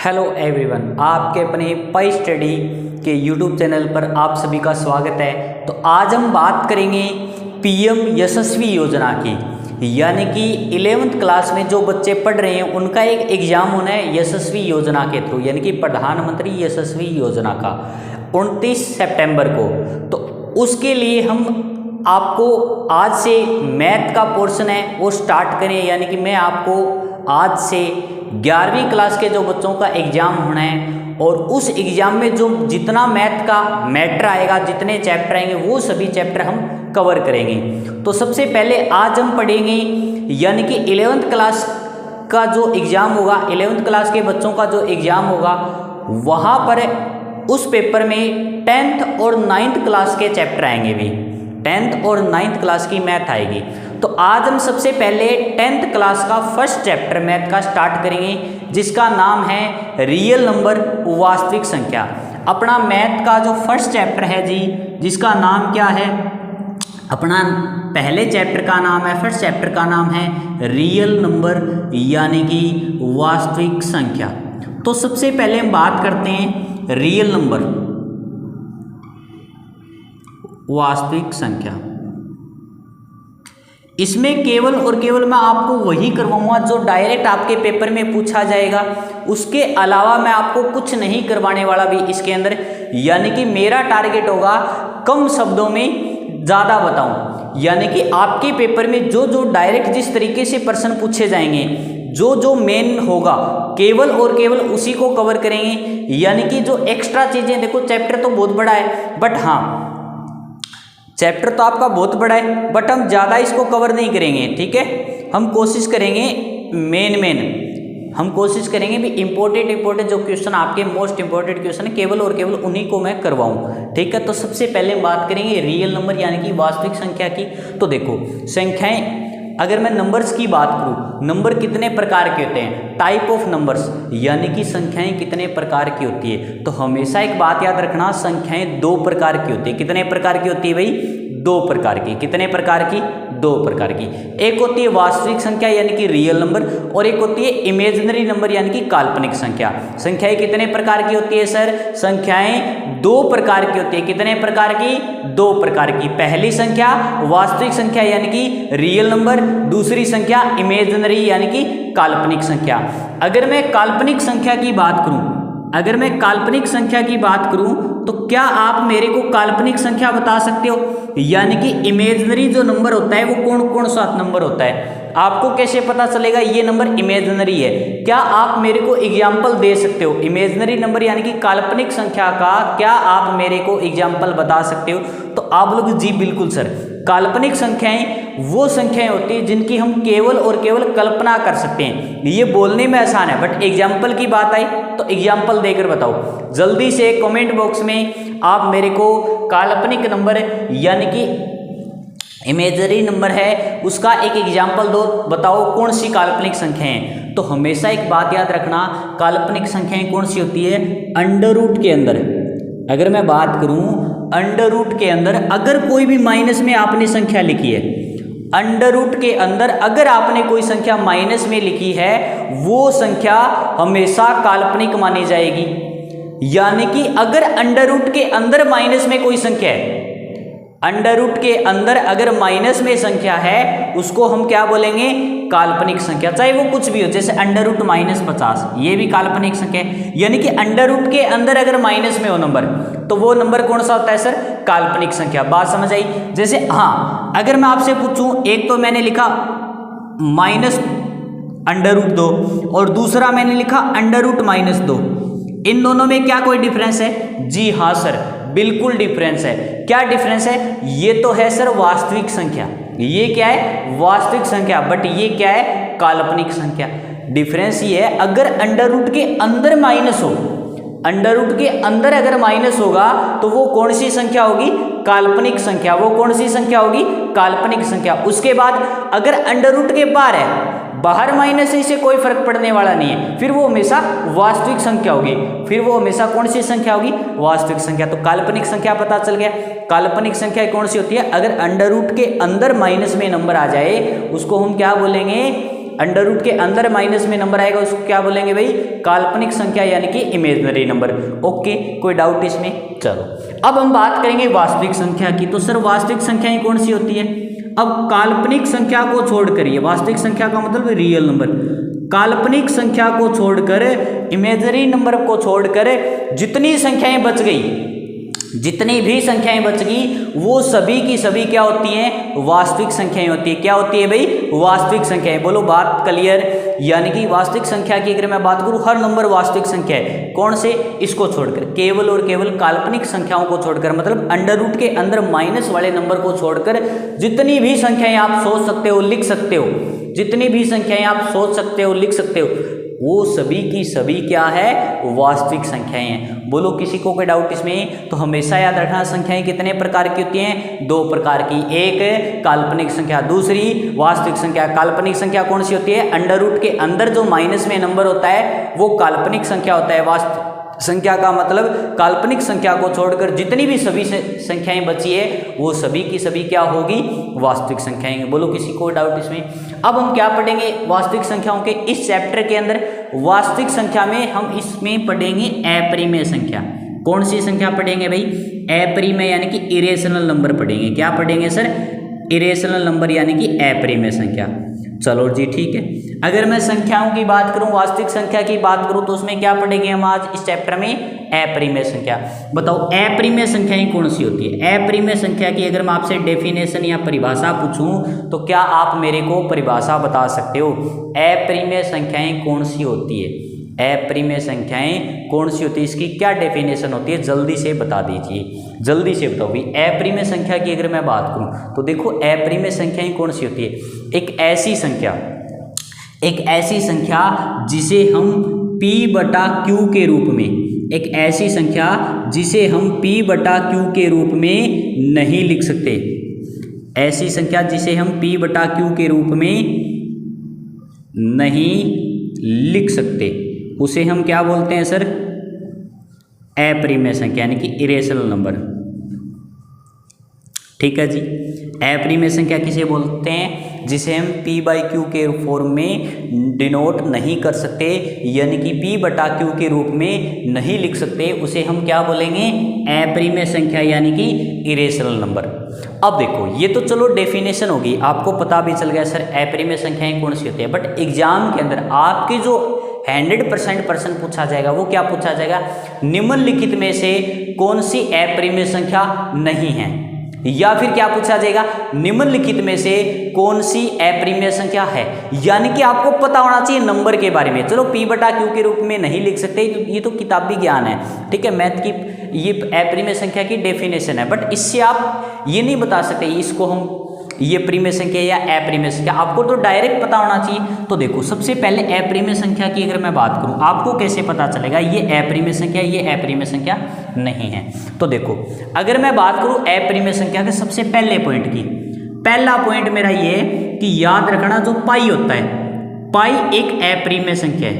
Hello everyone, आपके अपने पाई study के यूट्यूब चैनल पर आप सभी का स्वागत है। तो आज हम बात करेंगे पीएम यशस्वी योजना की, यानी कि 11th क्लास में जो बच्चे पढ़ रहे हैं उनका एक एग्ज़ाम होना है यशस्वी योजना के थ्रू, यानी कि प्रधानमंत्री यशस्वी योजना का 29 सितंबर को। तो उसके लिए हम आपको आज से मैथ का पोर्शन है वो स्टार्ट करें, यानी कि मैं आपको आज से 11वीं क्लास के जो बच्चों का एग्ज़ाम होना है और उस एग्ज़ाम में जो जितना मैथ का मैटर आएगा, जितने चैप्टर आएंगे वो सभी चैप्टर हम कवर करेंगे। तो सबसे पहले आज हम पढ़ेंगे, यानी कि 11th क्लास का जो एग्ज़ाम होगा, 11th क्लास के बच्चों का जो एग्ज़ाम होगा वहाँ पर उस पेपर में 10th और 9th क्लास के चैप्टर आएंगे भी, 10th और 9th क्लास की मैथ आएगी। तो आज हम सबसे पहले 10th क्लास का फर्स्ट चैप्टर मैथ का स्टार्ट करेंगे, जिसका नाम है रियल नंबर, वास्तविक संख्या। अपना मैथ का जो फर्स्ट चैप्टर है जी, जिसका नाम क्या है, अपना पहले चैप्टर का नाम है, फर्स्ट चैप्टर का नाम है रियल नंबर, यानी कि वास्तविक संख्या। तो सबसे पहले हम बात करते हैं रियल नंबर, वास्तविक संख्या। इसमें केवल और केवल मैं आपको वही करवाऊंगा जो डायरेक्ट आपके पेपर में पूछा जाएगा, उसके अलावा मैं आपको कुछ नहीं करवाने वाला भी इसके अंदर। यानी कि मेरा टारगेट होगा कम शब्दों में ज़्यादा बताऊं, यानी कि आपके पेपर में जो जो डायरेक्ट जिस तरीके से प्रश्न पूछे जाएंगे, जो जो मेन होगा केवल और केवल उसी को कवर करेंगे। यानी कि जो एक्स्ट्रा चीज़ें, देखो चैप्टर तो बहुत बड़ा है, बट हाँ चैप्टर तो आपका बहुत बड़ा है, बट हम ज़्यादा इसको कवर नहीं करेंगे, ठीक है। हम कोशिश करेंगे हम कोशिश करेंगे भी इंपॉर्टेंट जो क्वेश्चन आपके मोस्ट इंपॉर्टेंट क्वेश्चन है केवल और केवल उन्हीं को मैं करवाऊँ, ठीक है। तो सबसे पहले हम बात करेंगे रियल नंबर यानी कि वास्तविक संख्या की। तो देखो संख्याएं, अगर मैं नंबर्स की बात करूँ, नंबर कितने प्रकार के होते हैं, टाइप ऑफ नंबर्स, यानी कि संख्याएं कितने प्रकार की होती है। तो हमेशा एक बात याद रखना, संख्याएं दो प्रकार की होती है। कितने प्रकार की होती है भाई? दो प्रकार की। कितने प्रकार की? दो प्रकार की। एक होती है वास्तविक संख्या यानी कि रियल नंबर, और एक होती है इमेजिनरी नंबर यानी कि काल्पनिक संख्या। संख्याएं कितने प्रकार की होती है सर? संख्याएं दो प्रकार की होती है। कितने प्रकार की? दो प्रकार की। पहली संख्या वास्तविक संख्या यानी कि रियल नंबर, दूसरी संख्या इमेजिनरी यानी कि काल्पनिक संख्या। अगर मैं काल्पनिक संख्या की बात करूं, तो क्या आप मेरे को काल्पनिक संख्या बता सकते हो? यानी कि इमेजिनरी जो नंबर होता है वो कौन कौन सा नंबर होता है? आपको कैसे पता चलेगा ये नंबर इमेजिनरी है? क्या आप मेरे को एग्जाम्पल दे सकते हो? इमेजिनरी नंबर यानी कि काल्पनिक संख्या का क्या आप मेरे को एग्जाम्पल बता सकते हो? तो आप लोग जी बिल्कुल सर, काल्पनिक संख्याएं वो संख्याएं होती हैं जिनकी हम केवल और केवल कल्पना कर सकते हैं। ये बोलने में आसान है, बट एग्जाम्पल की बात आई तो एग्जाम्पल देकर बताओ। जल्दी से कमेंट बॉक्स में आप मेरे को काल्पनिक नंबर यानी कि इमेजिनरी नंबर है उसका एक एग्जाम्पल दो, बताओ कौन सी काल्पनिक संख्याएं हैं। तो हमेशा एक बात याद रखना, काल्पनिक संख्याएं कौन सी होती है? अंडर रूट के अंदर, अगर मैं बात करूं अंडर रूट के अंदर, अगर कोई भी माइनस में आपने संख्या लिखी है, अंडर रूट के अंदर अगर आपने कोई संख्या माइनस में लिखी है, वो संख्या हमेशा काल्पनिक मानी जाएगी। यानी कि अगर अंडर रूट के अंदर माइनस में कोई संख्या है, अंडर रूट के अंदर अगर माइनस में संख्या है, उसको हम क्या बोलेंगे? काल्पनिक संख्या, चाहे वो कुछ भी हो। जैसे अंडर रूट -50, ये भी काल्पनिक संख्या है। यानी कि अंडर रूट के अंदर अगर माइनस में हो नंबर, तो वो नंबर कौन सा होता है सर? काल्पनिक संख्या। बात समझ आई? जैसे हाँ, अगर मैं आपसे पूछूं, एक तो मैंने लिखा -√2 और दूसरा मैंने लिखा √-2, इन दोनों में क्या कोई डिफरेंस है? जी हाँ सर, बिल्कुल डिफरेंस है। क्या डिफरेंस है? ये तो है सर वास्तविक संख्या, ये क्या है? वास्तविक संख्या, बट ये क्या है? काल्पनिक संख्या। डिफरेंस ये है, अगर अंडर रूट के अंदर माइनस हो, अंडर रूट के अंदर अगर माइनस होगा तो वो कौन सी संख्या होगी? काल्पनिक संख्या। वो कौन सी संख्या होगी? काल्पनिक संख्या। उसके बाद अगर अंडर रूट के बाहर है, बाहर माइनस है, इससे कोई फर्क पड़ने वाला नहीं है, फिर वो हमेशा वास्तविक संख्या होगी। फिर वो हमेशा कौन सी संख्या होगी? वास्तविक संख्या। तो काल्पनिक संख्या पता चल गया। काल्पनिक संख्या कौन सी होती है? अगर अंडर रूट के अंदर माइनस में नंबर आ जाए, उसको हम क्या बोलेंगे? अंडर रूट के अंदर माइनस में नंबर आएगा उसको क्या बोलेंगे भाई, काल्पनिक संख्या यानी कि इमेजिनरी नंबर। ओके, कोई डाउट इसमें? चलो अब हम बात करेंगे वास्तविक संख्या की। तो सर वास्तविक संख्याएं कौन सी होती है? अब काल्पनिक संख्या को छोड़कर, ये वास्तविक संख्या का मतलब रियल नंबर, काल्पनिक संख्या को छोड़कर, इमेजिनरी नंबर को छोड़कर जितनी संख्याएं बच गई, जितनी भी संख्याएं बच गई वो सभी की सभी क्या होती हैं, वास्तविक संख्याएं होती है। क्या होती है भाई, वास्तविक संख्याएं। बोलो बात क्लियर? यानी कि वास्तविक संख्या की अगर मैं बात करूं, हर नंबर वास्तविक संख्या है। कौन से? इसको छोड़कर, केवल और केवल काल्पनिक संख्याओं को छोड़कर, मतलब अंडर रूट के अंदर माइनस वाले नंबर को छोड़कर जितनी भी संख्याएं आप सोच सकते हो, लिख सकते हो, जितनी भी संख्याएं आप सोच सकते हो, लिख सकते हो, वो सभी की सभी क्या है, वास्तविक संख्याएं हैं। बोलो किसी को कोई डाउट इसमें? तो हमेशा याद रखना संख्याएं कितने प्रकार की होती हैं, दो प्रकार की, एक काल्पनिक संख्या, दूसरी वास्तविक संख्या। काल्पनिक संख्या कौन सी होती है? अंडर रूट के अंदर जो माइनस में नंबर होता है वो काल्पनिक संख्या होता है। वास्तविक संख्या का मतलब काल्पनिक संख्या को छोड़कर जितनी भी सभी संख्याएं बची है वो सभी की सभी क्या होगी, वास्तविक संख्याएं। बोलो किसी को डाउट इसमें? अब हम क्या पढ़ेंगे वास्तविक संख्याओं के इस चैप्टर के अंदर? वास्तविक संख्या में हम इसमें पढ़ेंगे अपरिमेय संख्या। कौन सी संख्या पढ़ेंगे भाई? अपरिमेय यानी कि इरेशनल नंबर पढ़ेंगे। क्या पढ़ेंगे सर? इरेशनल नंबर यानी कि अपरिमेय संख्या। चलो जी ठीक है। अगर मैं संख्याओं की बात करूं, वास्तविक संख्या की बात करूं, तो उसमें क्या पढ़ेंगे हम आज इस चैप्टर में? अपरिमेय संख्या। बताओ अपरिमेय संख्याएं कौन सी होती है? अपरिमेय संख्या की अगर मैं आपसे डेफिनेशन या परिभाषा पूछूं तो क्या आप मेरे को परिभाषा बता सकते हो? अपरिमेय संख्याएं कौन सी होती है? अपरिमेय संख्याएं कौन सी होती है, इसकी क्या डेफिनेशन होती है, जल्दी से बता दीजिए, जल्दी से बताओ भाई। अपरिमेय संख्या की अगर मैं बात करूं तो देखो अपरिमेय संख्याएं कौन सी होती है? एक ऐसी संख्या जिसे हम p बटा q के रूप में, एक ऐसी संख्या जिसे हम p बटा q के रूप में नहीं लिख सकते, ऐसी संख्या जिसे हम p बटा q के रूप में नहीं लिख सकते, उसे हम क्या बोलते हैं सर? अपरिमेय संख्या यानी कि इरेशनल नंबर। ठीक है जी। अपरिमेय संख्या किसे बोलते हैं? जिसे हम p बाई क्यू के फॉर्म में डिनोट नहीं कर सकते, यानी कि p बटा क्यू के रूप में नहीं लिख सकते, उसे हम क्या बोलेंगे? अपरिमेय संख्या यानी कि इरेशनल नंबर। अब देखो ये तो चलो डेफिनेशन होगी, आपको पता भी चल गया सर अपरिमेय संख्याएं कौन सी होती है। बट एग्जाम के अंदर आपके जो 100% प्रश्न पूछा जाएगा वो क्या पूछा जाएगा? निम्नलिखित में से कौन सी अपरिमेय संख्या नहीं है, या फिर क्या पूछा जाएगा? निम्नलिखित में से कौन सी अपरिमेय संख्या है। यानी कि आपको पता होना चाहिए नंबर के बारे में। चलो p बटा q के रूप में नहीं लिख सकते, ये तो किताबी ज्ञान है, ठीक है, मैथ की ये अपरिमेय संख्या की डेफिनेशन है। बट इससे आप ये नहीं बता सकते इसको हम ये परिमेय संख्या या अपरिमेय संख्या, आपको तो डायरेक्ट पता होना चाहिए। तो देखो सबसे पहले अपरिमेय संख्या की अगर मैं बात करूं, आपको कैसे पता चलेगा ये अपरिमेय संख्या, ये अपरिमेय संख्या नहीं है? तो देखो अगर मैं बात करूं अपरिमेय संख्या के सबसे पहले पॉइंट की, पहला पॉइंट मेरा ये कि याद रखना जो पाई होता है, पाई एक अपरिमेय संख्या है।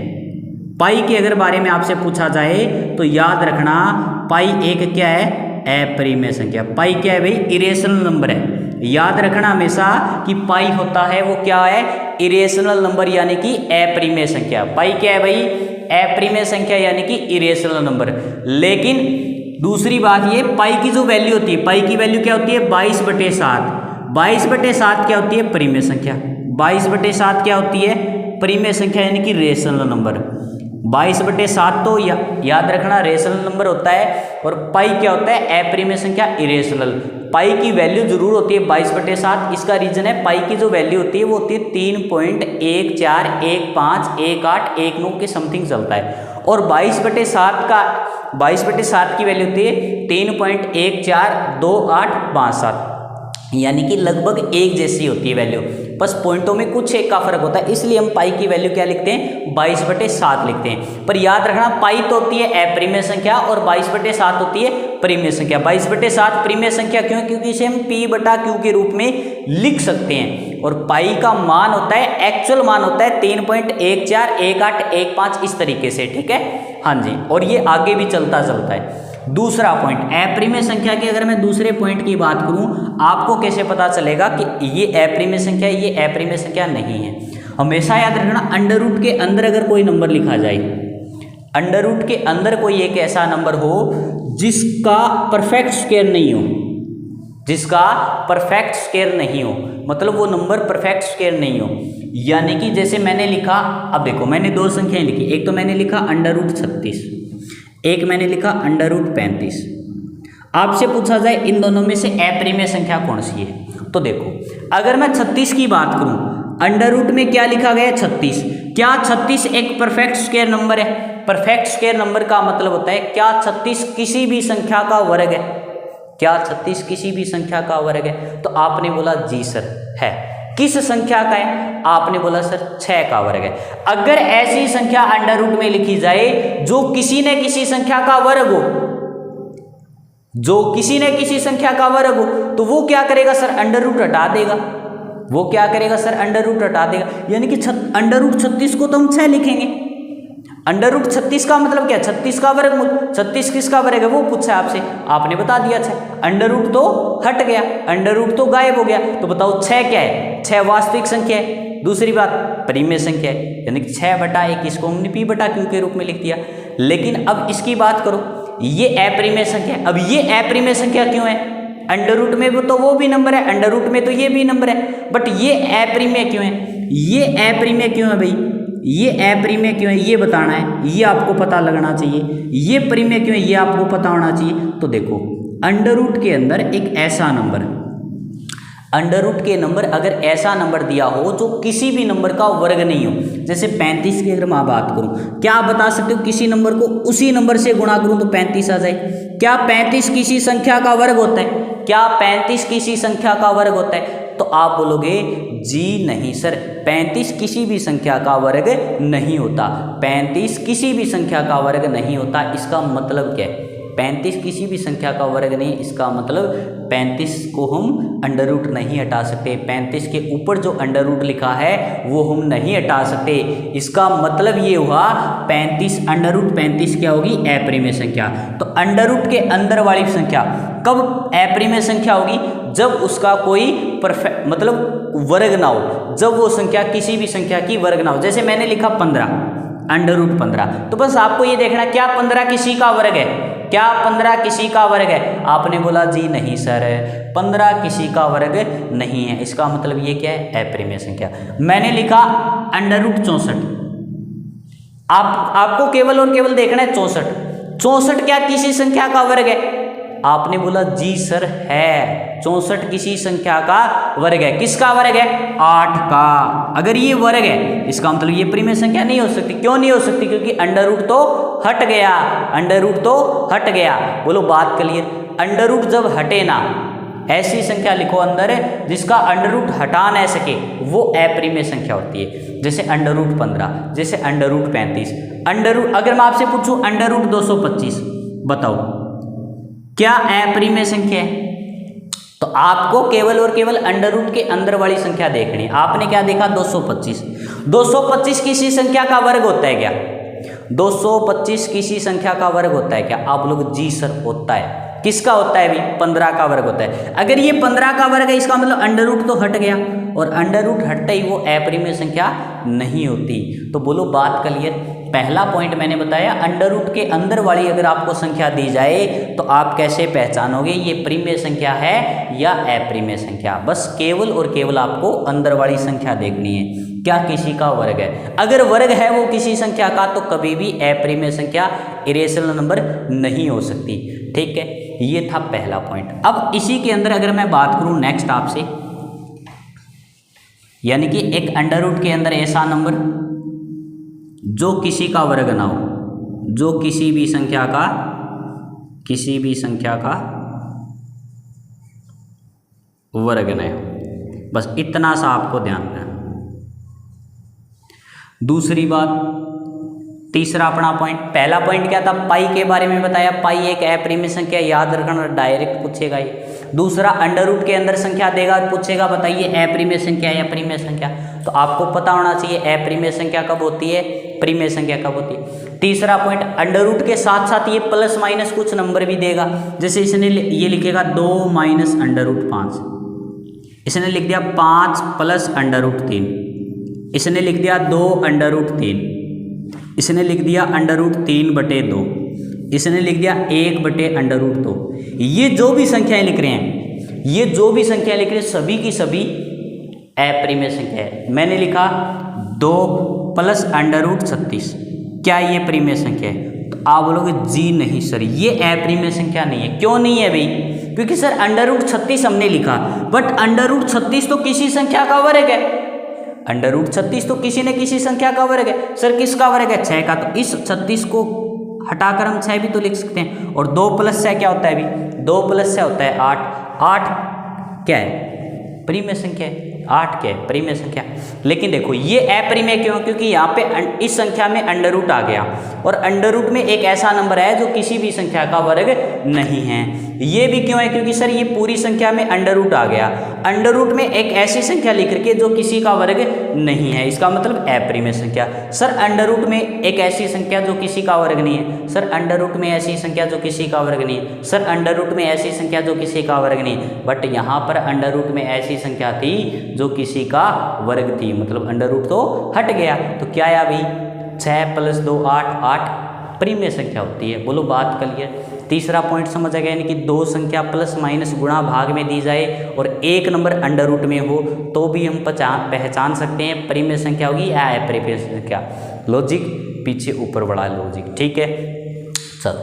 पाई के अगर बारे में आपसे पूछा जाए तो याद रखना पाई एक क्या है? अपरिमेय संख्या। पाई क्या है भाई? इरेशनल नंबर है। याद रखना हमेशा कि पाई होता है वो क्या है? इरेशनल नंबर यानी कि अपरिमेय संख्या। पाई क्या है भाई? अपरिमेय संख्या यानी कि इरेशनल नंबर। लेकिन दूसरी बात ये, पाई की जो वैल्यू होती है, पाई की वैल्यू क्या होती है? 22/7। 22/7 क्या होती है? परिमेय संख्या। 22/7 क्या होती है? परिमेय संख्या यानी कि रेशनल नंबर। 22/7 तो याद रखना रेशनल नंबर होता है, और पाई क्या होता है? अपरिमेय संख्या, इरेशनल। पाई की वैल्यू जरूर होती है 22/7। इसका रीजन है पाई की जो वैल्यू होती है वो होती है 3.14151819 के समथिंग चलता है, और 22/7 की वैल्यू होती है 3.142857, यानी कि लगभग एक जैसी होती है वैल्यू, बस पॉइंटों में कुछ एक का फर्क होता है। इसलिए हम पाई की वैल्यू क्या लिखते हैं? 22/7 लिखते हैं। पर याद रखना पाई तो होती है अपरिमेय संख्या और 22/7 होती है परिमेय संख्या। 22/7 परिमेय संख्या क्यों? क्योंकि इसे हम p बटा q के रूप में लिख सकते हैं, और पाई का मान होता है, एक्चुअल मान होता है 3.141815 इस तरीके से, ठीक है, हाँ जी, और ये आगे भी चलता है। दूसरा पॉइंट अपरिमेय संख्या की अगर मैं दूसरे पॉइंट की बात करूं, आपको कैसे पता चलेगा कि ये अपरिमेय संख्या, ये अपरिमेय संख्या नहीं है? हमेशा याद रखना, अंडर रूट के अंदर अगर कोई नंबर लिखा जाए, अंडर रूट के अंदर कोई एक ऐसा नंबर हो जिसका परफेक्ट स्क्वायर नहीं हो, जिसका परफेक्ट स्क्वायर नहीं हो, मतलब वो नंबर परफेक्ट स्क्वायर नहीं हो, यानी कि जैसे मैंने लिखा, अब देखो मैंने दो संख्याएं लिखी, एक तो मैंने लिखा अंडर रूट 36, एक मैंने लिखा अंडर रूट 35। आपसे पूछा जाए इन दोनों में से अप्रिमेय संख्या कौन सी है, तो देखो अगर मैं 36 की बात करूं, अंडर रूट में क्या लिखा गया है 36, क्या 36 एक परफेक्ट स्क्वायर नंबर है? परफेक्ट स्क्वायर नंबर का मतलब होता है क्या 36 किसी भी संख्या का वर्ग है, क्या 36 किसी भी संख्या का वर्ग है? तो आपने बोला जी सर है। किस संख्या का है? आपने बोला सर 6 का वर्ग है। अगर ऐसी संख्या अंडर रूट में लिखी जाए जो किसी न किसी संख्या का वर्ग हो, जो किसी न किसी संख्या का वर्ग हो, तो वो क्या करेगा सर? अंडर रूट हटा देगा। वो क्या करेगा सर? अंडर रूट हटा देगा, यानी कि अंडर रूट 36 को तो हम 6 लिखेंगे। अंडर रूट 36 का मतलब क्या? 36 का वर्गमूल। 36 किसका वर्ग है वो पूछा है आपसे, आपने बता दिया 6। अंडर रूट तो हट गया, अंडर रूट तो गायब हो गया, तो बताओ 6 क्या है? 6 वास्तविक संख्या है। दूसरी बात परिमेय संख्या है, यानी कि 6/1 इसको हमने p/q के रूप में लिख दिया। लेकिन अब इसकी बात करो, ये अप्रिमेय संख्या है। अब ये अप्रिमेय संख्या क्यों है? अंडर रूट में तो वो भी नंबर है, अंडर रूट में तो ये भी नंबर है, बट ये अप्रिमेय क्यों है? ये अप्रिमेय क्यों है भाई? ये अप्रिमेय क्यों है ये बताना है, ये आपको पता लगना चाहिए। ये परिमेय क्यों है ये आपको पता होना चाहिए। तो देखो अंडर रूट के अंदर एक ऐसा नंबर, अंडर रूट के नंबर अगर ऐसा नंबर दिया हो जो किसी भी नंबर का वर्ग नहीं हो, जैसे 35 की अगर मैं बात करूं, क्या आप बता सकते हो किसी नंबर को उसी नंबर से गुणा करूं तो 35 आ जाए? क्या 35 किसी संख्या का वर्ग होता है? क्या 35 किसी संख्या का वर्ग होता है? तो आप बोलोगे जी नहीं सर, 35 किसी भी संख्या का वर्ग नहीं होता। 35 किसी भी संख्या का वर्ग नहीं होता, इसका मतलब क्या है? 35 किसी भी संख्या का वर्ग नहीं, इसका मतलब 35 को हम अंडर रूट नहीं हटा सकते। 35 के ऊपर जो अंडर रूट लिखा है वो हम नहीं हटा सकते। इसका मतलब ये हुआ 35 अंडर रूट 35 क्या होगी? अप्रिमेय संख्या। तो अंडर रूट के अंदर वाली संख्या कब अप्रिमेय संख्या होगी? जब उसका कोई परफेक्ट मतलब वर्ग ना हो, जब वो संख्या किसी भी संख्या की वर्ग ना हो। जैसे मैंने लिखा 15 अंडर रूट 15, तो बस आपको ये देखना क्या 15 किसी का वर्ग है? क्या 15 किसी का वर्ग है? आपने बोला जी नहीं सर, 15 किसी का वर्ग नहीं है। इसका मतलब ये क्या है? अप्रिमेय संख्या। मैंने लिखा अंडर रूट 64, आपको केवल और केवल देखना है 64। 64 क्या किसी संख्या का वर्ग है? आपने बोला जी सर है, 64 किसी संख्या का वर्ग है। किसका वर्ग है? 8 का। अगर ये वर्ग है इसका मतलब ये परिमेय संख्या नहीं हो सकती। क्यों नहीं हो सकती? क्योंकि अंडर रूट तो हट गया, अंडर रूट तो हट गया। बोलो बात क्लियर। अंडर रूट जब हटे ना, ऐसी संख्या लिखो अंदर जिसका अंडर रूट हटा न सके, वो अप्रिमेय संख्या होती है। जैसे अंडर रूट 15, जैसे अंडर रूट 35। अंडर रूट अगर मैं आपसे पूछूं अंडर रूट 225, बताओ क्या अप्रिमेय संख्या है? तो आपको केवल और केवल अंडर रूट के अंदर वाली संख्या देखनी है। आपने क्या देखा? 225। 225 किसी संख्या का वर्ग होता है क्या? 225 किसी संख्या का वर्ग होता है क्या? आप लोग जी सर होता है। किसका होता है? भी 15 का वर्ग होता है। अगर ये 15 का वर्ग है इसका मतलब अंडर रूट तो हट गया, और अंडर रूट हटते ही वो अप्रिमेय संख्या नहीं होती। तो बोलो बात क्लियर। पहला पॉइंट मैंने बताया, अंडर रूट के अंदर वाली अगर आपको संख्या दी जाए तो आप कैसे पहचानोगे ये परिमेय संख्या है या अप्रिमेय संख्या? बस केवल और केवल आपको अंदर वाली संख्या देखनी है, क्या किसी का वर्ग है। अगर वर्ग है वो किसी संख्या का तो कभी भी अप्रिमेय संख्या इरेशनल नंबर नहीं हो सकती। ठीक है, ये था पहला पॉइंट। अब इसी के अंदर अगर मैं बात करूं नेक्स्ट आपसे, यानी कि एक अंडर रूट के अंदर ऐसा नंबर जो किसी का वर्ग ना हो, जो किसी भी संख्या का वर्ग न हो, बस इतना सा आपको ध्यान रखना। दूसरी बात, तीसरा अपना पॉइंट, पहला पॉइंट क्या था? पाई के बारे में बताया। पाई एक अप्रिमेय संख्या, याद रखना, डायरेक्ट पूछेगा ये। दूसरा अंडर रूट के अंदर संख्या देगा, पूछेगा बताइए अप्रिमेय संख्या या परिमेय संख्या। तो आपको पता होना चाहिए अप्रिमेय संख्या कब होती है, परिमेय संख्या कब होती है। तीसरा पॉइंट, अंडर रूट के साथ साथ ये प्लस माइनस कुछ नंबर भी देगा। जैसे इसने ये लिखेगा 2 माइनस अंडर रूट 5, इसने लिख दिया 5 प्लस अंडर रूट 3, इसने लिख दिया 2√3, इसने लिख दिया √3/2, इसने लिख दिया 1/√2। ये जो भी संख्याएं लिख रहे हैं, ये जो भी संख्याएं लिख रहे हैं, सभी की सभी अप्रिमेय संख्या है। मैंने लिखा 2 + √36, क्या ये परिमेय संख्या है? तो आप बोलोगे जी नहीं सर, ये अप्रिमेय संख्या नहीं है। क्यों नहीं है भाई? क्योंकि सर √36 हमने लिखा, बट √36 तो किसी संख्या का वर्ग है। √36 तो किसी न किसी संख्या का वर्ग है। सर किसका वर्ग है? 6 का। तो इस 36 को हटाकर हम 6 भी तो लिख सकते हैं। और 2 + 6 क्या होता है अभी? 2 + 6 होता है 8। 8 क्या है? परिमेय संख्या है। 8 क्या है? परिमेय संख्या। लेकिन देखो ये अपरिमेय क्यों? क्योंकि यहाँ पे इस संख्या में अंडर आ गया, और अंडर में एक ऐसा नंबर है जो किसी भी संख्या का वर्ग नहीं है। ये भी क्यों है? क्योंकि सर ये पूरी संख्या में अंडर आ गया, अंडर में एक ऐसी संख्या लिख करके जो किसी का वर्ग नहीं है, इसका मतलब अपरिमेय संख्या। सर अंडर में एक ऐसी संख्या जो किसी का वर्ग नहीं है। सर अंडर में ऐसी संख्या जो किसी का वर्ग नहीं है। सर अंडर में ऐसी संख्या जो किसी का वर्ग नहीं है। बट यहाँ पर अंडर में ऐसी संख्या थी जो किसी का वर्ग थी, मतलब अंडर तो हट गया। तो क्या है अभी? 6 + 2 8, 8 परिमेय संख्या होती है। बोलो बात क्लियर? तीसरा पॉइंट समझ आ गया, यानी कि दो संख्या प्लस माइनस गुणा भाग में दी जाए और एक नंबर अंडर रूट में हो तो भी हम पहचान सकते हैं परिमेय संख्या होगी या अपरिमेय संख्या। लॉजिक पीछे ऊपर बढ़ा लॉजिक, ठीक है। चलो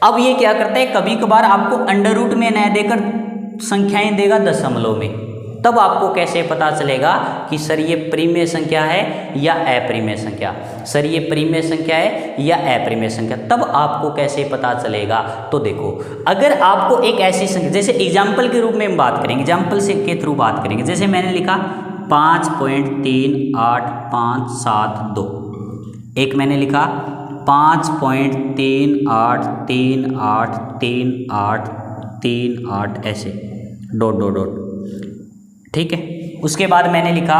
अब ये क्या करते हैं, कभी कभार आपको अंडर रूट में न देकर संख्याएं देगा दशमलव में, तब आपको कैसे पता चलेगा कि सर ये परिमेय संख्या है या अपरिमेय संख्या, सर ये परिमेय संख्या है या अपरिमेय संख्या, तब आपको कैसे पता चलेगा। तो देखो अगर आपको एक ऐसी संख्या, जैसे एग्जाम्पल के रूप में हम बात करेंगे, एग्जाम्पल से के थ्रू बात करेंगे, जैसे मैंने लिखा 5.38572, एक मैंने लिखा 5.38383838 ऐसे डॉट डॉट डॉट, ठीक है। उसके बाद मैंने लिखा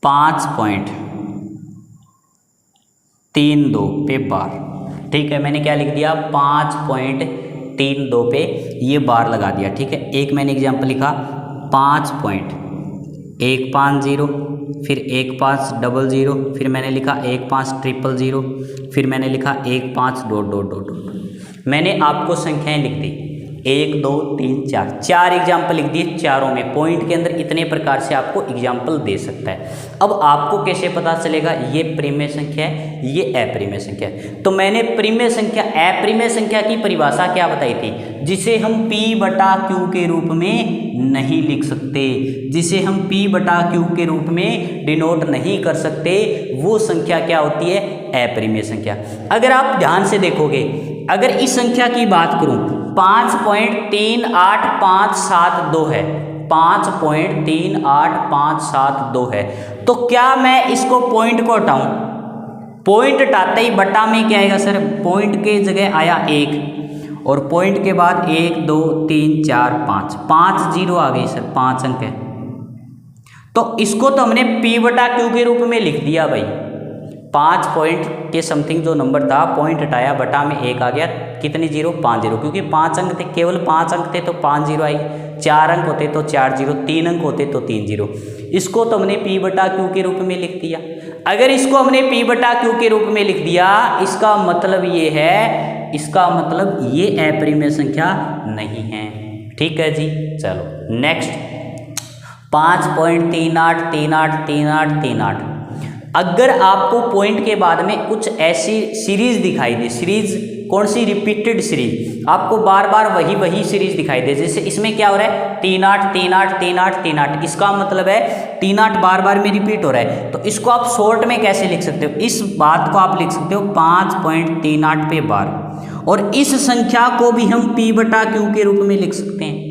5.32 पे बार, ठीक है। मैंने क्या लिख दिया 5.32 पे ये बार लगा दिया, ठीक है। एक मैंने एग्जाम्पल लिखा 5.150, फिर 1500, फिर मैंने लिखा 15000, फिर मैंने लिखा 15 डॉट डॉट डॉट डॉट। मैंने आपको संख्याएं लिख दी 1 2 3 4, 4 एग्जाम्पल लिख दिए, चारों में पॉइंट के अंदर इतने प्रकार से आपको एग्जाम्पल दे सकता है। अब आपको कैसे पता चलेगा ये परिमेय संख्या है ये अपरिमेय संख्या है। तो मैंने परिमेय संख्या अपरिमेय संख्या की परिभाषा क्या बताई थी, जिसे हम P/Q के रूप में नहीं लिख सकते, जिसे हम P/Q के रूप में डिनोट नहीं कर सकते, वो संख्या क्या होती है, अपरिमेय संख्या। अगर आप ध्यान से देखोगे, अगर इस संख्या की बात करूं 5.38572 है, 5.38572 है, तो क्या मैं इसको पॉइंट को हटाऊं, पॉइंट हटाते ही बटा में क्या आएगा सर, पॉइंट के जगह आया 1 और पॉइंट के बाद 1 2 3 4 5 0 आ गई सर, 5 अंक है। तो इसको तो हमने P/Q के रूप में लिख दिया भाई, 5 पॉइंट के समथिंग जो नंबर था, पॉइंट हटाया बटा में 1 आ गया, कितनी 0 5 0, क्योंकि 5 अंक थे, केवल 5 अंक थे तो 5 0 आई, 4 अंक होते तो 4 0, 3 अंक होते तो 3 0। इसको तो हमने P/Q के रूप में लिख दिया। अगर इसको हमने P/Q के रूप में लिख दिया, इसका मतलब ये है, इसका मतलब ये अपरिमेय संख्या नहीं है, ठीक है जी। चलो नेक्स्ट 5.38383838। अगर आपको पॉइंट के बाद में कुछ ऐसी सीरीज दिखाई दे, सीरीज कौन सी, रिपीटेड सीरीज, आपको बार बार वही सीरीज दिखाई दे, जैसे इसमें क्या हो रहा है 38383838, इसका मतलब है 38 बार बार में रिपीट हो रहा है। तो इसको आप शॉर्ट में कैसे लिख सकते हो, इस बात को आप लिख सकते हो 5.38 पे बार, और इस संख्या को भी हम P/Q के रूप में लिख सकते हैं,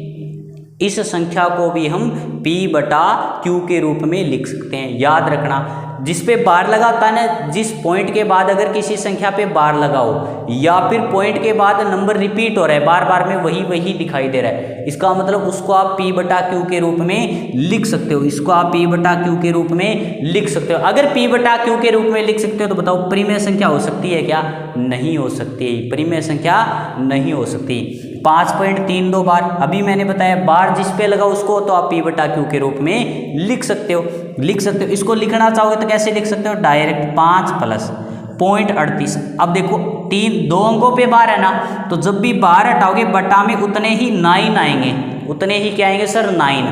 इस संख्या को भी हम P/Q के रूप में लिख सकते हैं। याद रखना, जिस पे बार लगा होता है ना, जिस पॉइंट के बाद अगर किसी संख्या पे बार लगा हो या फिर पॉइंट के बाद नंबर रिपीट हो रहा है, बार बार में वही दिखाई दे रहा है, इसका मतलब उसको आप P/Q के रूप में लिख सकते हो, इसको आप P/Q के रूप में लिख सकते हो। अगर P/Q के रूप में लिख सकते हो तो बताओ परिमेय संख्या हो सकती है क्या, नहीं हो सकती, परिमेय संख्या नहीं हो सकती। 5.32 बार, अभी मैंने बताया बार जिस पे लगा उसको तो आप P/Q के रूप में लिख सकते हो। लिख सकते हो। इसको लिखना चाहोगे तो कैसे लिख सकते हो, डायरेक्ट 5 प्लस 0.38। अब देखो 2 अंकों पे बार है ना, तो जब भी बार हटाओगे बटा में उतने ही 9 आएंगे, उतने ही क्या आएंगे सर 9।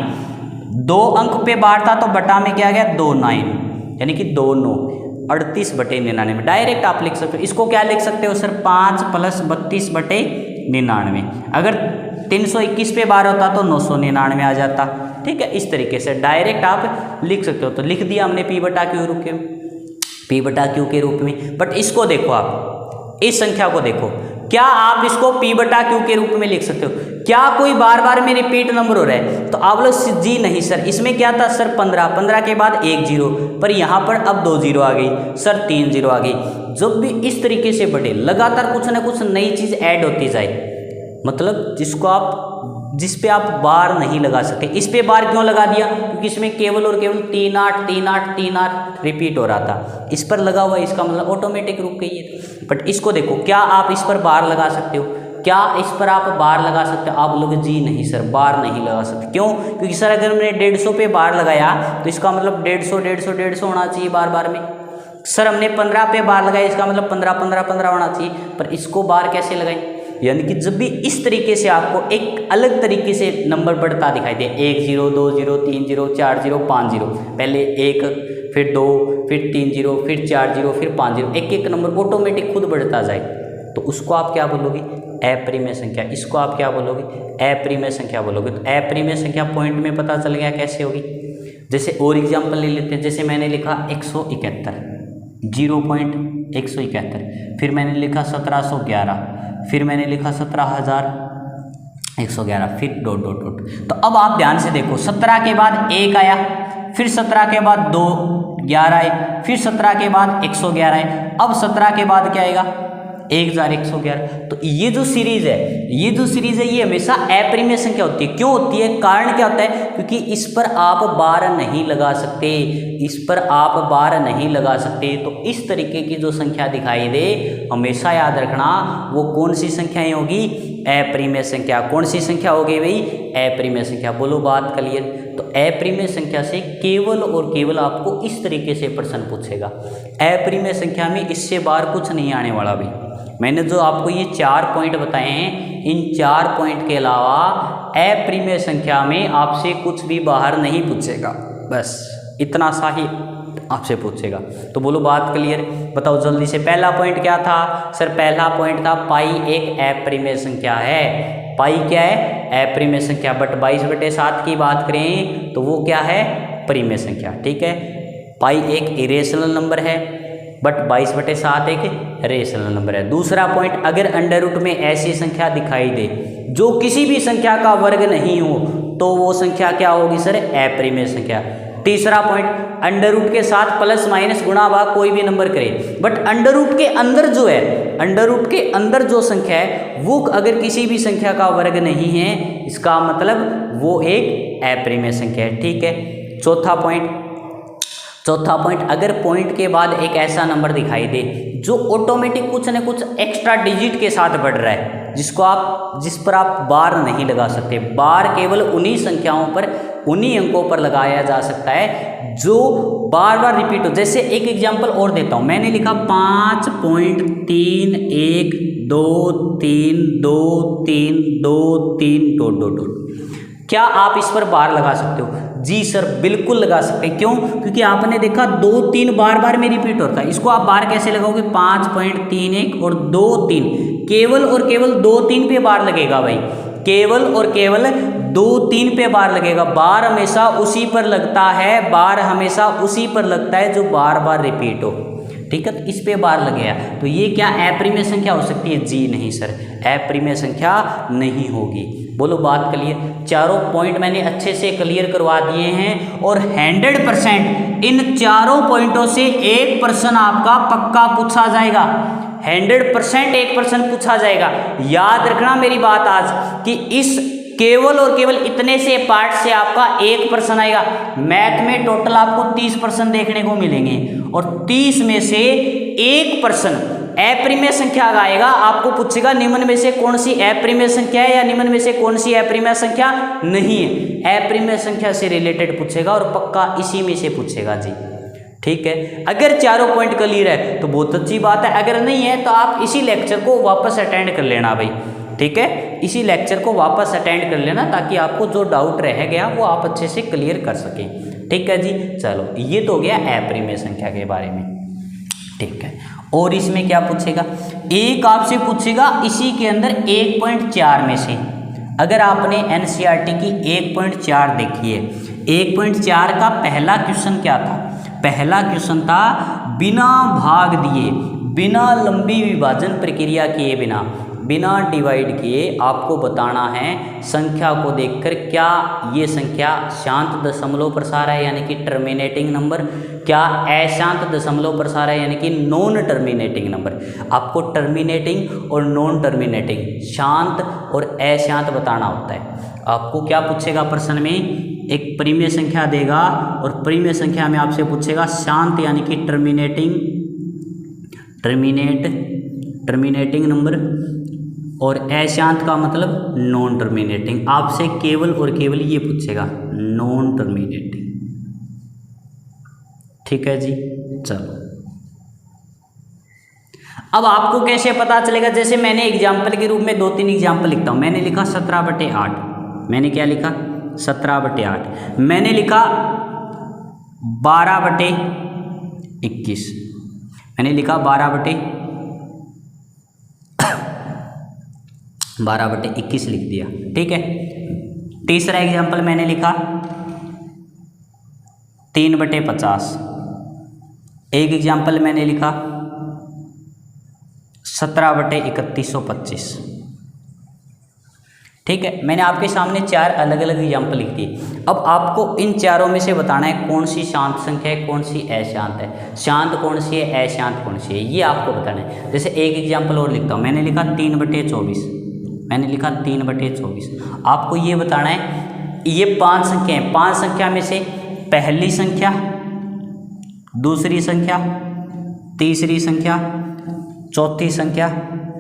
2 अंक पे बार था तो बटा में क्या आ गया 2 9, यानी कि 2 9 38 बटे 99 डायरेक्ट आप लिख सकते हो। इसको क्या लिख सकते हो सर 5 प्लस 32 बटे 99। अगर 321 पे बार होता तो 999 आ जाता। ठीक है, इस तरीके से डायरेक्ट आप लिख सकते हो। तो लिख दिया हमने पी बटा क्यू के रूप में। बट इसको देखो, आप इस संख्या को देखो, क्या आप इसको पी बटा क्यू के रूप में लिख सकते हो? क्या कोई बार बार में रिपीट नंबर हो रहा है? तो आप लोग जी नहीं सर, इसमें क्या था सर 15 के बाद 1 0, पर यहाँ पर अब 2 0 आ गई सर, 3 0 आ गई। जब भी इस तरीके से बढ़े, लगातार कुछ ना कुछ नई चीज ऐड होती जाए, मतलब जिस पे आप बार नहीं लगा सकते। इस पे बार क्यों लगा दिया? क्योंकि इसमें केवल और केवल 3 8 3 8 3 8 रिपीट हो रहा था, इस पर लगा हुआ, इसका मतलब ऑटोमेटिक रुक गई है। बट इसको देखो, क्या आप इस पर बार लगा सकते हो? क्या इस पर आप बार लगा सकते हो? आप लोग जी नहीं सर, बार नहीं लगा सकते। क्यों? क्योंकि सर अगर मैंने 150 पे बार लगाया तो इसका मतलब 150 होना चाहिए बार बार में। सर हमने 15 पे बार लगाया, इसका मतलब 15 होना चाहिए, पर इसको बार कैसे लगाएं? यानी कि जब भी इस तरीके से आपको एक अलग तरीके से नंबर बढ़ता दिखाई दे, 1 0 2 0 3 0 4 0 5 0, पहले 1 फिर 2 फिर 3 0 फिर 4 0 फिर 5 0, एक नंबर ऑटोमेटिक खुद बढ़ता जाए, तो उसको आप क्या बोलोगे? अप्रिमेय संख्या। इसको आप क्या बोलोगे? अप्रिमेय संख्या बोलोगे। तो अप्रिमेय संख्या पॉइंट में पता चल गया कैसे होगी। जैसे और एग्जाम्पल ले लेते हैं, जैसे मैंने लिखा 171, 0.171, फिर मैंने लिखा 1711, फिर मैंने लिखा 17,111, फिर ... तो अब आप ध्यान से देखो, 17 के बाद 1 आया, फिर 17 के बाद 2 11 आए, फिर 17 के बाद 111 आए, अब 17 के बाद क्या आएगा? 1111। तो ये जो सीरीज है ये हमेशा अप्रिमेय संख्या होती है। क्यों होती है? कारण क्या होता है? क्योंकि इस पर आप बार नहीं लगा सकते, तो इस तरीके की जो संख्या दिखाई दे, हमेशा याद रखना वो कौन सी संख्याएं होगी? अप्रिमेय संख्या। कौन सी संख्या होगी भाई? अप्रिमेय संख्या। बोलो बात क्लियर? तो अप्रिमेय संख्या से केवल और केवल आपको इस तरीके से प्रश्न पूछेगा। अप्रिमेय संख्या में इससे बाहर कुछ नहीं आने वाला भाई। मैंने जो आपको ये 4 पॉइंट बताए हैं, इन 4 पॉइंट के अलावा अप्रिमेय संख्या में आपसे कुछ भी बाहर नहीं पूछेगा, बस इतना सा ही आपसे पूछेगा। तो बोलो बात क्लियर? बताओ जल्दी से। पहला पॉइंट क्या था सर? पहला पॉइंट था पाई एक अप्रिमेय संख्या है। पाई क्या है? अप्रिमेय संख्या। बट 22/7 की बात करें तो वो क्या है? परिमेय संख्या। ठीक है, पाई एक इरेशनल नंबर है, बट 22/7 एक रेशनल नंबर है। दूसरा पॉइंट, अगर अंडर रूट में ऐसी संख्या दिखाई दे जो किसी भी संख्या का वर्ग नहीं हो तो वो संख्या क्या होगी सर? अप्रिमेय संख्या। तीसरा पॉइंट, अंडर रूट के साथ प्लस माइनस गुणा भाग कोई भी नंबर करे, बट अंडर रूट के अंदर जो है, अंडर रूट के अंदर जो संख्या है वो अगर किसी भी संख्या का वर्ग नहीं है, इसका मतलब वो एक अप्रिमेय संख्या है। ठीक है। चौथा पॉइंट, अगर पॉइंट के बाद एक ऐसा नंबर दिखाई दे जो ऑटोमेटिक कुछ न कुछ एक्स्ट्रा डिजिट के साथ बढ़ रहा है, जिस पर आप बार नहीं लगा सकते। बार केवल उन्हीं संख्याओं पर, उन्हीं अंकों पर लगाया जा सकता है जो बार बार रिपीट हो। जैसे एक एग्जांपल और देता हूं, मैंने लिखा 5.31232323... क्या आप इस पर बार लगा सकते हो? जी सर, बिल्कुल लगा सकते हैं। क्यों? क्योंकि आपने देखा 2 3 बार बार में रिपीट होता है। इसको आप बार कैसे लगाओगे? 5.31 और 2 3, केवल और केवल 2 3 पे बार लगेगा भाई, केवल और केवल 2 3 पे बार लगेगा। बार हमेशा उसी पर लगता है जो बार बार रिपीट हो। ठीक है, तो इस पे बार लगेगा, तो ये क्या अप्रिमेय संख्या हो सकती है? जी नहीं सर, अप्रिमेय संख्या नहीं होगी। बोलो बात क्लियर? चारों पॉइंट मैंने अच्छे से क्लियर करवा दिए हैं, और 100% इन चारों पॉइंटों से एक प्रश्न आपका पक्का पूछा जाएगा। 100% एक प्रश्न पूछा जाएगा। याद रखना मेरी बात आज, कि इस केवल और केवल इतने से पार्ट से आपका एक प्रश्न आएगा। मैथ में टोटल आपको 30 प्रश्न देखने को मिलेंगे, और 30 में से एक प्रश्न अप्रिमेय संख्या आएगा, आपको पूछेगा निम्न में से कौन सी अप्रिमेय संख्या है या निम्न में से कौन सी अप्रिमेय संख्या नहीं है। अप्रिमेय संख्या से रिलेटेड पूछेगा और पक्का इसी में से पूछेगा जी। ठीक है, अगर चारों पॉइंट क्लियर है तो बहुत अच्छी बात है, अगर नहीं है तो आप इसी लेक्चर को वापस अटेंड कर लेना भाई। ठीक है, इसी लेक्चर को वापस अटेंड कर लेना ताकि आपको जो डाउट रह गया वो आप अच्छे से क्लियर कर सकें। ठीक है जी, चलो ये तो हो गया अप्रिमेय संख्या के बारे में। ठीक है, और इसमें क्या पूछेगा, एक आपसे पूछेगा इसी के अंदर 1.4 में से। अगर आपने एनसीईआरटी की 1.4 देखी है, 1.4 का पहला क्वेश्चन क्या था, पहला क्वेश्चन था बिना भाग दिए, बिना लंबी विभाजन प्रक्रिया किए बिना डिवाइड किए आपको बताना है संख्या को देखकर क्या ये संख्या शांत दशमलव प्रसार है यानी कि टर्मिनेटिंग नंबर, क्या अशांत दशमलव प्रसार है यानी कि नॉन टर्मिनेटिंग नंबर। आपको टर्मिनेटिंग और नॉन टर्मिनेटिंग, शांत और अशांत बताना होता है। आपको क्या पूछेगा प्रश्न में, एक परिमेय संख्या देगा और परिमेय संख्या में आपसे पूछेगा शांत यानी कि टर्मिनेटिंग नंबर और अशांत का मतलब नॉन टर्मिनेटिंग। आपसे केवल और केवल ये पूछेगा नॉन टर्मिनेटिंग। ठीक है जी, चलो अब आपको कैसे पता चलेगा, जैसे मैंने एग्जाम्पल के रूप में 2-3 एग्जाम्पल लिखता हूं। मैंने लिखा 17/8, मैंने क्या लिखा 17/8, मैंने लिखा 12/21, मैंने लिखा 12/21 लिख दिया। ठीक है, तीसरा एग्जाम्पल मैंने लिखा 3/50, एक एग्जाम्पल मैंने लिखा 17/3125। ठीक है, मैंने आपके सामने 4 अलग अलग एग्जाम्पल लिख दिए। अब आपको इन चारों में से बताना है कौन सी शांत संख्या है, कौन सी अशांत है, शांत कौन सी है, अशांत कौन सी है, ये आपको बताना है। जैसे एक एग्जाम्पल और लिखता हूँ, मैंने लिखा 3/24, मैंने लिखा 3/24। आपको ये बताना है ये 5 संख्या हैं, 5 संख्या में से पहली संख्या, दूसरी संख्या, तीसरी संख्या, चौथी संख्या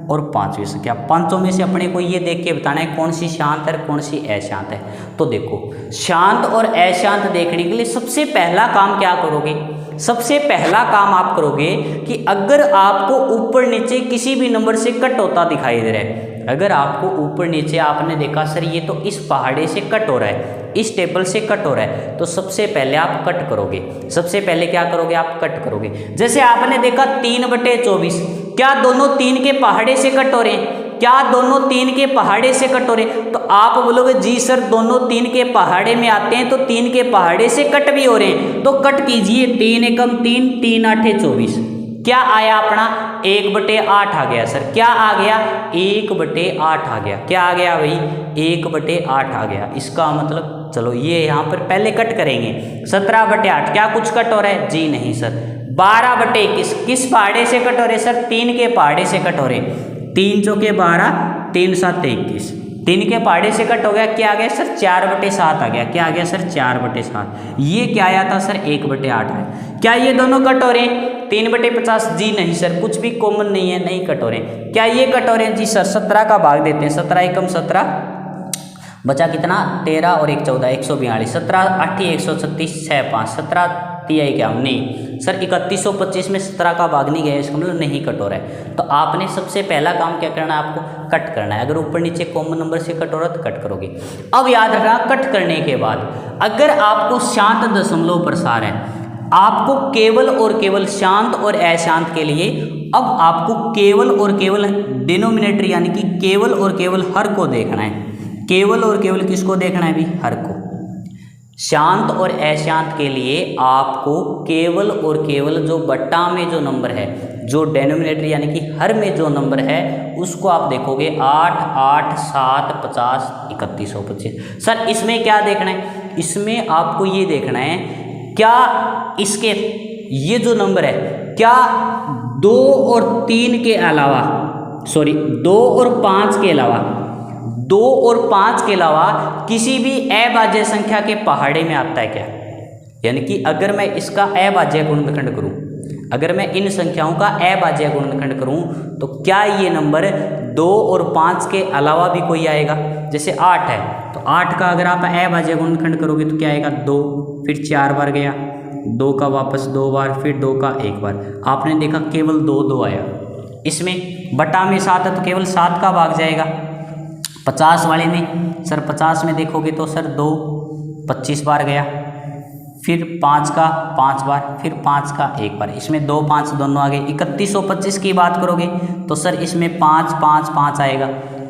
और 5वीं संख्या, पांचों में से अपने को ये देख के बताना है कौन सी शांत है कौन सी अशांत है। तो देखो, शांत और अशांत देखने के लिए सबसे पहला काम क्या करोगे, सबसे पहला काम आप करोगे कि अगर आपको ऊपर नीचे किसी भी नंबर से कट होता दिखाई दे रहा है, अगर आपको ऊपर नीचे आपने देखा सर ये तो इस पहाड़े से कट हो रहा है, इस टेबल से कट हो रहा है, तो सबसे पहले आप कट करोगे। सबसे पहले क्या करोगे, आप कट करोगे। जैसे आपने देखा 3/24, क्या दोनों 3 के पहाड़े से कट हो रहे हैं, क्या दोनों 3 के पहाड़े से कट हो रहे हैं, तो आप बोलोगे जी सर दोनों 3 के पहाड़े में आते हैं तो 3 के पहाड़े से कट भी हो रहे हैं, तो कट कीजिए। 3 एकम 3, 3 आठे 24, क्या आया अपना 1/8 आ गया सर, क्या आ गया 1/8 आ गया, क्या आ गया भाई 1/8 आ गया। इसका मतलब चलो ये यहाँ पर पहले कट करेंगे। 17/8 क्या कुछ कट हो रहा है जी नहीं सर। 12/21 किस पहाड़े से कट हो रहे सर, 3 के पहाड़े से कट हो रहे, 3 चौके 12, 3 7 21, 3 के पहाड़े से कट हो गया, क्या आ गया सर 4/7 आ गया, क्या आ गया सर 4/7। ये क्या आया था सर 1/8 है। क्या ये दोनों कट हो रहे हैं 3/50 जी नहीं सर, कुछ भी कॉमन नहीं है, नहीं कट हो रहे। क्या ये कट हो रहे हैं जी सर, 17 का भाग देते हैं, 17 एकम 17, बचा कितना 13 और 1 14, 142, 17 8 136, 6 5, 17 तिहाई क्या नहीं सर 3125 में 17 का भाग नहीं गया, इसका मतलब नहीं कट हो रहा है। तो आपने सबसे पहला काम क्या करना है, आपको कट करना है। अगर ऊपर नीचे कॉमन नंबर से कट हो रहा है तो कट करोगे। अब याद रखना, कट करने के बाद अगर आपको शांत दशमलव प्रसार है, आपको केवल और केवल शांत और अशांत के लिए अब आपको केवल और केवल डिनोमिनेटर यानी कि केवल और केवल हर को देखना है। केवल और केवल किसको देखना है भी, हर को। शांत और अशांत के लिए आपको केवल और केवल जो बट्टा में जो नंबर है, जो डेनोमिनेटर यानी कि हर में जो नंबर है उसको आप देखोगे 8 8 7 50 3125। सर इसमें क्या देखना है, इसमें आपको ये देखना है क्या इसके ये जो नंबर है क्या 2 और 3 के अलावा, सॉरी 2 और 5 के अलावा, 2 और 5 के अलावा किसी भी अभाज्य संख्या के पहाड़े में आता है क्या। यानी कि अगर मैं इसका अभाज्य गुणनखंड करूं, अगर मैं इन संख्याओं का अभाज्य गुणनखंड करूं तो क्या ये नंबर 2 और 5 के अलावा भी कोई आएगा? जैसे 8 है तो 8 का अगर आप अभाज्य गुणनखंड करोगे तो क्या आएगा? 2, फिर 4 बार गया, 2 का वापस 2 बार, फिर 2 का 1 बार। आपने देखा केवल 2 आया। इसमें बटा में 7 है तो केवल 7 का भाग जाएगा। 50 वाले में सर 50 में देखोगे तो सर 2 25 बार गया, फिर 5 का 5 बार, फिर 5 का 1 बार। इसमें 2 5 दोनों आ गए। 3125 की बात करोगे तो सर इसमें 5 5 5 आएगा।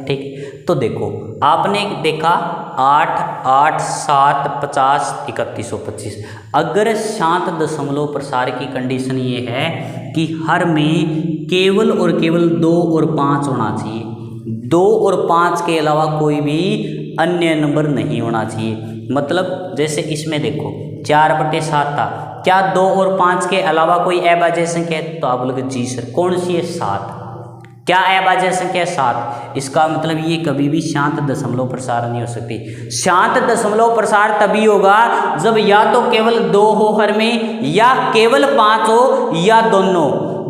ठीक, तो देखो आपने देखा 8 8 7 50 3125। अगर शांत दशमलव प्रसार की कंडीशन ये है कि हर में केवल और केवल 2 और 5 होना चाहिए, 2 और 5 के अलावा कोई भी अन्य नंबर नहीं होना चाहिए। मतलब जैसे इसमें देखो 4/7 था, क्या 2 और 5 के अलावा कोई अभाज्य संख्या है? तो आप बोलोगे जी सर कौन सी है? 7। क्या अभाज्य संख्या है? 7। इसका मतलब ये कभी भी शांत दशमलव प्रसार नहीं हो सकती। शांत दशमलव प्रसार तभी होगा जब या तो केवल 2 हो हर में, या केवल 5 हो, या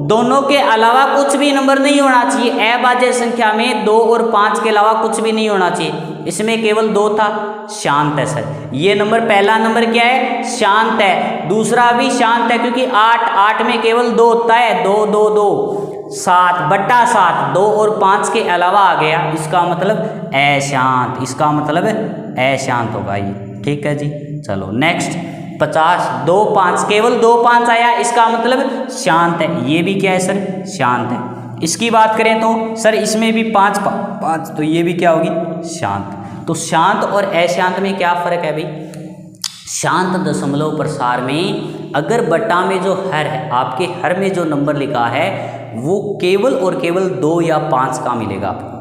दोनों के अलावा कुछ भी नंबर नहीं होना चाहिए। अभाज्य संख्या में 2 और 5 के अलावा कुछ भी नहीं होना चाहिए। इसमें केवल 2 था, शांत है सर। ये नंबर पहला नंबर क्या है? शांत है। दूसरा भी शांत है क्योंकि 8 में केवल 2 होता है, 2 2 2 7/7, 2 और 5 के अलावा आ गया, इसका मतलब अशांत। इसका मतलब अशांत होगा ये। ठीक है जी, चलो नेक्स्ट 50 2 5, केवल 2 5 आया, इसका मतलब शांत है। ये भी क्या है सर? शांत है। इसकी बात करें तो सर इसमें भी 5 5, तो ये भी क्या होगी? शांत। तो शांत और अशांत में क्या फर्क है भाई? शांत दशमलव प्रसार में अगर बटा में जो हर है, आपके हर में जो नंबर लिखा है वो केवल और केवल 2 या 5 का मिलेगा आपको,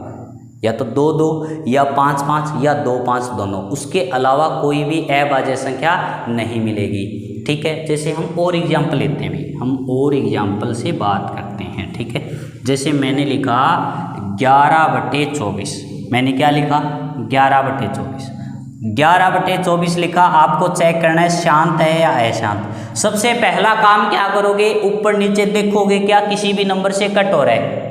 या तो 2 2 या 5 5 या 2 5 दोनों। उसके अलावा कोई भी अभाज्य संख्या नहीं मिलेगी। ठीक है, जैसे हम और एग्जाम्पल लेते हैं भाई, हम और एग्जाम्पल से बात करते हैं। ठीक है, जैसे मैंने लिखा 11/24। मैंने क्या लिखा? 11/24। 11/24 लिखा। आपको चेक करना है शांत है या अशांत। सबसे पहला काम क्या करोगे? ऊपर नीचे देखोगे क्या किसी भी नंबर से कट हो रहा है?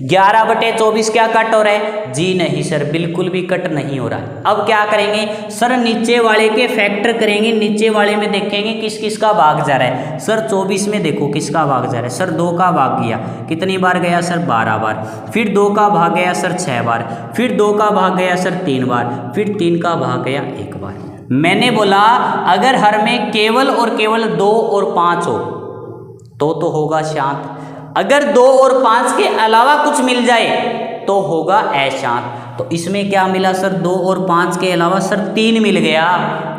11/24 क्या कट हो रहा है? जी नहीं सर, बिल्कुल भी कट नहीं हो रहा है। अब क्या करेंगे सर? नीचे वाले के फैक्टर करेंगे। नीचे वाले में देखेंगे किस किस का भाग जा रहा है। सर 24 में देखो किसका भाग जा रहा है? सर 2 का भाग गया। कितनी बार गया सर? 12 बार। फिर 2 का भाग गया सर 6 बार। फिर 2 का भाग गया सर 3 बार। फिर 3 का भाग गया 1 बार। मैंने बोला अगर हर में केवल और केवल 2 और 5 हो तो होगा शांत। अगर 2 और 5 के अलावा कुछ मिल जाए तो होगा अशांत। तो इसमें क्या मिला सर? 2 और 5 के अलावा सर 3 मिल गया।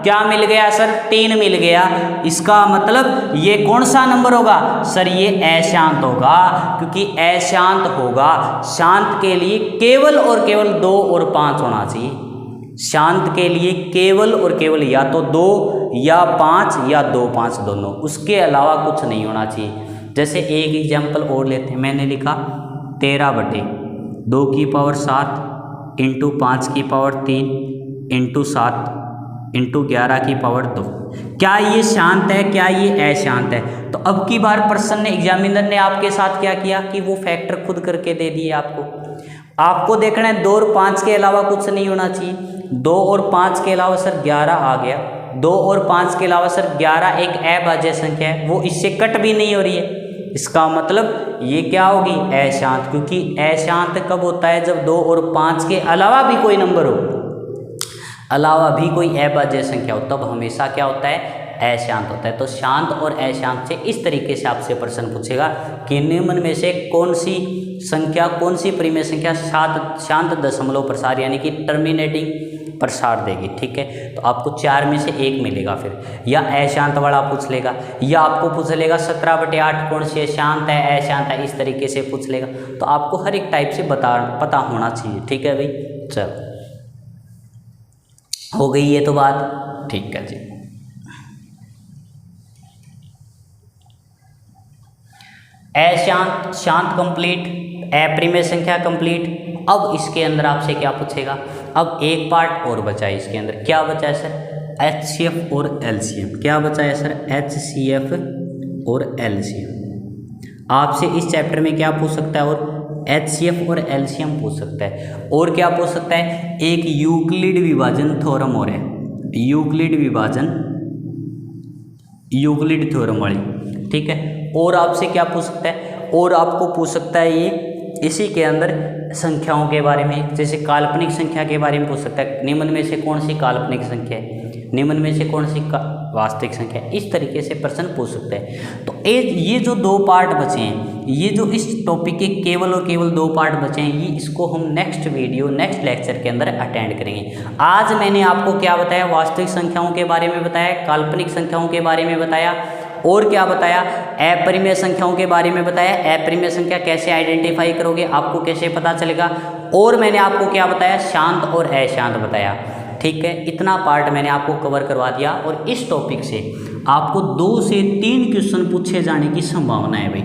क्या मिल गया सर? 3 मिल गया। इसका मतलब ये कौन सा नंबर होगा सर? ये अशांत होगा, क्योंकि अशांत होगा। शांत के लिए केवल और केवल 2 और 5 होना चाहिए। शांत के लिए केवल और केवल या तो 2 या 5 या 2 5 दोनों, उसके अलावा कुछ नहीं होना चाहिए। जैसे एक एग्जाम्पल और लेते हैं। मैंने लिखा 13/2 की पावर 7 इंटू 5 की पावर 3 इंटू 7 इंटू 11 की पावर 2। क्या ये शांत है? क्या ये अशांत है? तो अब की बार पर्सन ने, एग्जामिनर ने आपके साथ क्या किया कि वो फैक्टर खुद करके दे दिए आपको। आपको देखना है 2 और 5 के अलावा कुछ नहीं होना चाहिए। 2 और 5 के अलावा सर 11 आ गया। 2 और 5 के अलावा सर 11 एक अभाज्य संख्या है, वो इससे कट भी नहीं हो रही है। इसका मतलब ये क्या होगी? अशांत। क्योंकि अशांत कब होता है? जब 2 और 5 के अलावा भी कोई नंबर हो, अलावा भी कोई अभाज्य संख्या हो, तब हमेशा क्या होता है? अशांत होता है। तो शांत और अशांत से इस तरीके से आपसे प्रश्न पूछेगा कि निम्न में से कौन सी संख्या, कौन सी परिमेय संख्या शांत दशमलव प्रसार यानी कि टर्मिनेटिंग प्रसार देगी। ठीक है, तो आपको 4 में से 1 मिलेगा। फिर या अशांत वाला पूछ लेगा, या आपको पूछ लेगा 17/8 कौन सी शांत है अशांत है, इस तरीके से पूछ लेगा। तो आपको हर एक टाइप से पता होना चाहिए। ठीक है भाई, चलो हो गई ये तो बात। ठीक है जी, अशांत शांत कंप्लीट, अपरिमेय संख्या कंप्लीट। अब इसके अंदर आपसे क्या पूछेगा? अब एक पार्ट और बचा है इसके अंदर। क्या बचा है सर? HCF और LCM। क्या बचा है सर? HCF और LCM। आपसे इस चैप्टर में क्या पूछ सकता है, और HCF और LCM पूछ सकता है। और क्या पूछ सकता है, एक यूक्लिड विभाजन थ्योरम और है, यूक्लिड थ्योरम वाली, ठीक है। और आपसे क्या पूछ सकता है, और आपको पूछ सकता है ये इसी के अंदर संख्याओं के बारे में, जैसे काल्पनिक संख्या के बारे में पूछ सकता है, निम्न में से कौन सी काल्पनिक संख्या है, निम्न में से कौन सी वास्तविक संख्या है, इस तरीके से प्रश्न पूछ सकते हैं। तो ये जो 2 पार्ट बचे हैं, ये जो इस टॉपिक के केवल और केवल 2 पार्ट बचे हैं, ये इसको हम नेक्स्ट लेक्चर के अंदर अटेंड करेंगे। आज मैंने आपको क्या बताया, वास्तविक संख्याओं के बारे में बताया, काल्पनिक संख्याओं के बारे में बताया, और क्या बताया, अपरिमेय संख्याओं के बारे में बताया। अपरिमेय संख्या कैसे आइडेंटिफाई करोगे, आपको कैसे पता चलेगा, और मैंने आपको क्या बताया, शांत और अशांत बताया, ठीक है। इतना पार्ट मैंने आपको कवर करवा दिया, और इस टॉपिक से आपको 2 से 3 क्वेश्चन पूछे जाने की संभावना है भाई।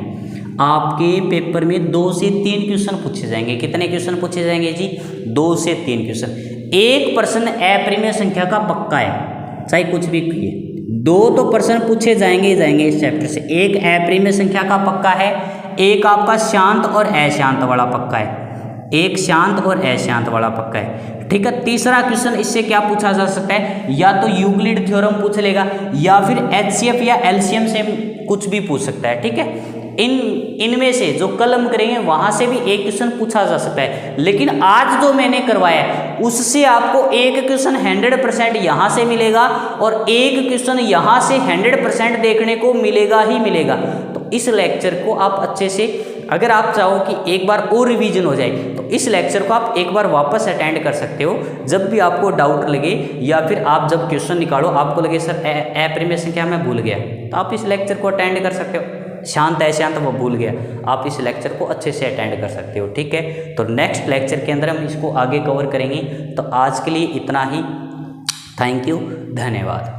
आपके पेपर में 2 से 3 क्वेश्चन पूछे जाएंगे। कितने क्वेश्चन पूछे जाएंगे जी, 2 से 3 क्वेश्चन। एक प्रश्न अपरिमेय संख्या का पक्का है, चाहे कुछ भी कहिए, 2 तो प्रश्न पूछे जाएंगे ही जाएंगे इस चैप्टर से। एक अपरिमेय संख्या का पक्का है, एक आपका शांत और अशांत वाला पक्का है, एक शांत और अशांत वाला पक्का है, ठीक है। तीसरा क्वेश्चन इससे क्या पूछा जा सकता है, या तो यूक्लिड थ्योरम पूछ लेगा, या फिर HCF या LCM से कुछ भी पूछ सकता है, ठीक है। इनमें से जो कलम करेंगे वहां से भी एक क्वेश्चन पूछा जा सकता है। लेकिन आज जो मैंने करवाया उससे आपको एक क्वेश्चन 100% यहाँ से मिलेगा, और एक क्वेश्चन यहाँ से 100% देखने को मिलेगा ही मिलेगा। तो इस लेक्चर को आप अच्छे से, अगर आप चाहो कि एक बार और रिवीजन हो जाए, तो इस लेक्चर को आप एक बार वापस अटेंड कर सकते हो। जब भी आपको डाउट लगे, या फिर आप जब क्वेश्चन निकालो आपको लगे सर अपरिमेय संख्या मैं भूल गया, तो आप इस लेक्चर को अटेंड कर सकते हो। शांत अशांत वो भूल गया, आप इस लेक्चर को अच्छे से अटेंड कर सकते हो, ठीक है। तो नेक्स्ट लेक्चर के अंदर हम इसको आगे कवर करेंगे। तो आज के लिए इतना ही। थैंक यू, धन्यवाद।